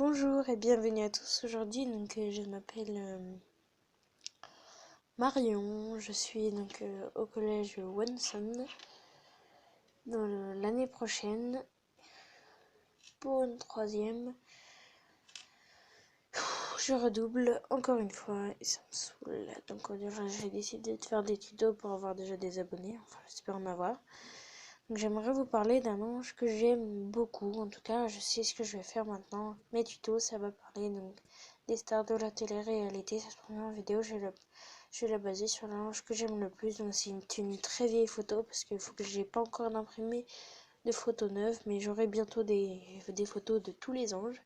Bonjour et bienvenue à tous. Aujourd'hui, je m'appelle Marion. Je suis au collège Wonson l'année prochaine pour une troisième. Je redouble encore une fois et ça me saoule. Donc j'ai décidé de faire des tutos pour avoir déjà des abonnés. Enfin, j'espère en avoir. Donc j'aimerais vous parler d'un ange que j'aime beaucoup. En tout cas, je sais ce que je vais faire maintenant. Mes tutos, ça va parler des stars de la télé-réalité. Cette première vidéo, je vais la baser sur l'ange que j'aime le plus. Donc c'est une très vieille photo parce qu'il faut que j'ai pas encore d'imprimé de photos neuves, mais j'aurai bientôt des photos de tous les anges.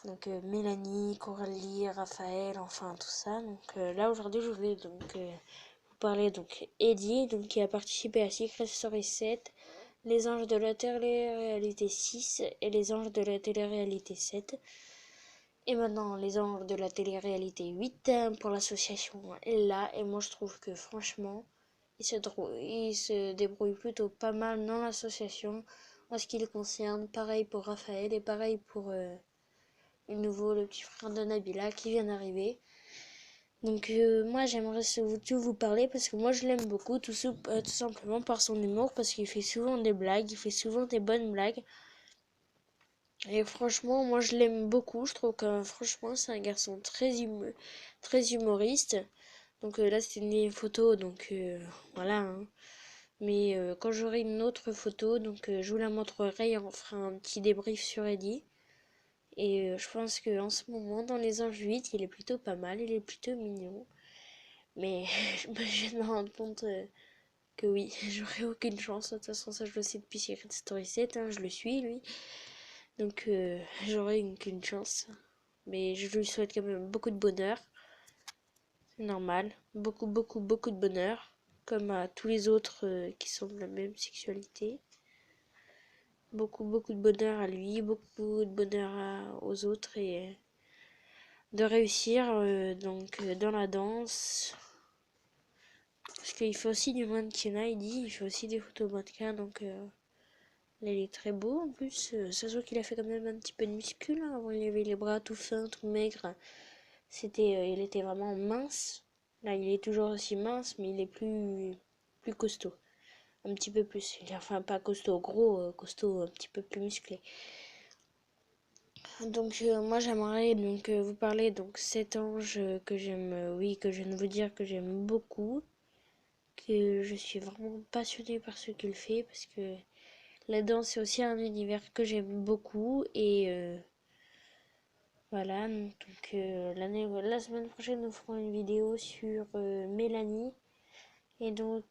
Donc Mélanie, Coralie, Raphaël, enfin tout ça. Donc là aujourd'hui, je voulais vous parler Eddie, qui a participé à Secret Story 7, Les Anges de la télé-réalité 6 et Les Anges de la télé-réalité 7. Et maintenant les Anges de la télé-réalité 8 pour l'association Ella. Et moi je trouve que franchement, il se débrouille plutôt pas mal dans l'association en ce qui le concerne. Pareil pour Raphaël et pareil pour le petit frère de Nabila qui vient d'arriver. Donc moi j'aimerais tout vous parler parce que moi je l'aime beaucoup, tout simplement par son humour, parce qu'il fait souvent des blagues, il fait souvent des bonnes blagues. Et franchement moi je l'aime beaucoup, je trouve que franchement c'est un garçon très humoriste. Donc là c'était une photo, voilà. Hein. Mais quand j'aurai une autre photo, je vous la montrerai et on fera un petit débrief sur Eddie. Et je pense qu'en ce moment, dans les anges 8, il est plutôt pas mal, il est plutôt mignon. Mais je viens de me rendre compte que oui, j'aurais aucune chance. De toute façon, ça je le sais depuis Secret Story 7, hein, je le suis lui. Donc j'aurais aucune chance. Mais je lui souhaite quand même beaucoup de bonheur. C'est normal. Beaucoup de bonheur. Comme à tous les autres qui sont de la même sexualité. Beaucoup de bonheur à lui, beaucoup de bonheur aux autres et de réussir dans la danse. Parce qu'il fait aussi du mannequinat, il fait aussi des photos mannequins, là, il est très beau en plus. Ça se voit qu'il a fait quand même un petit peu de muscle. Hein. Avant, il avait les bras tout fins, tout maigres. Il était vraiment mince. Là, il est toujours aussi mince, mais il est plus costaud. Un petit peu plus. Enfin, pas costaud gros, costaud un petit peu plus musclé. Donc moi j'aimerais vous parler cet ange que j'aime, oui, que je viens de vous dire que j'aime beaucoup, que je suis vraiment passionnée par ce qu'il fait parce que la danse c'est aussi un univers que j'aime beaucoup et voilà. La semaine prochaine nous ferons une vidéo sur Mélanie et nous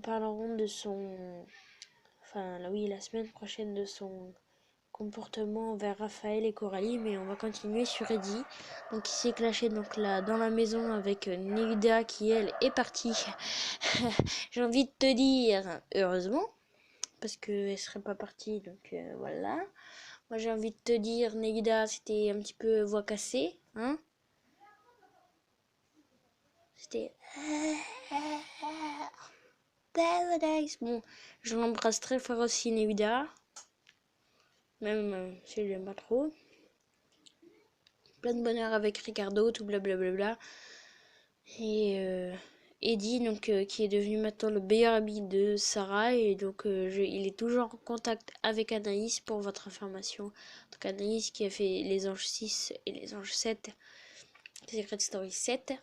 parlerons de la semaine prochaine de son comportement envers Raphaël et Coralie, mais on va continuer sur Eddie. Donc il s'est clashé là dans la maison avec Nevida qui elle est partie. J'ai envie de te dire heureusement parce qu'elle serait pas partie voilà. Moi j'ai envie de te dire Nevida c'était un petit peu voix cassée, hein. C'était Paradise. Bon, je l'embrasse très fort aussi Nevida. Même si je l'aime pas trop. Plein de bonheur avec Ricardo, tout blablabla. Et Eddie, qui est devenu maintenant le meilleur ami de Sarah. Et il est toujours en contact avec Anaïs pour votre information. Donc Anaïs qui a fait les anges 6 et les anges 7. Secret Story 7.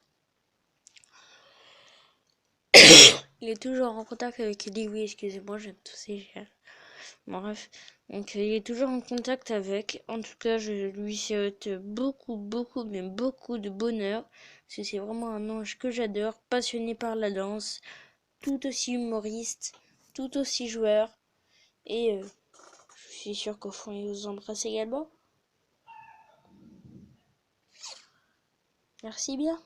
Il est toujours en contact avec Eddie. Oui, excusez-moi, j'aime tous ces gars. Bref, il est toujours en contact avec. En tout cas, je lui souhaite mais beaucoup de bonheur. Parce que c'est vraiment un ange que j'adore, passionné par la danse, tout aussi humoriste, tout aussi joueur. Et je suis sûre qu'au fond, il vous embrasse également. Merci bien.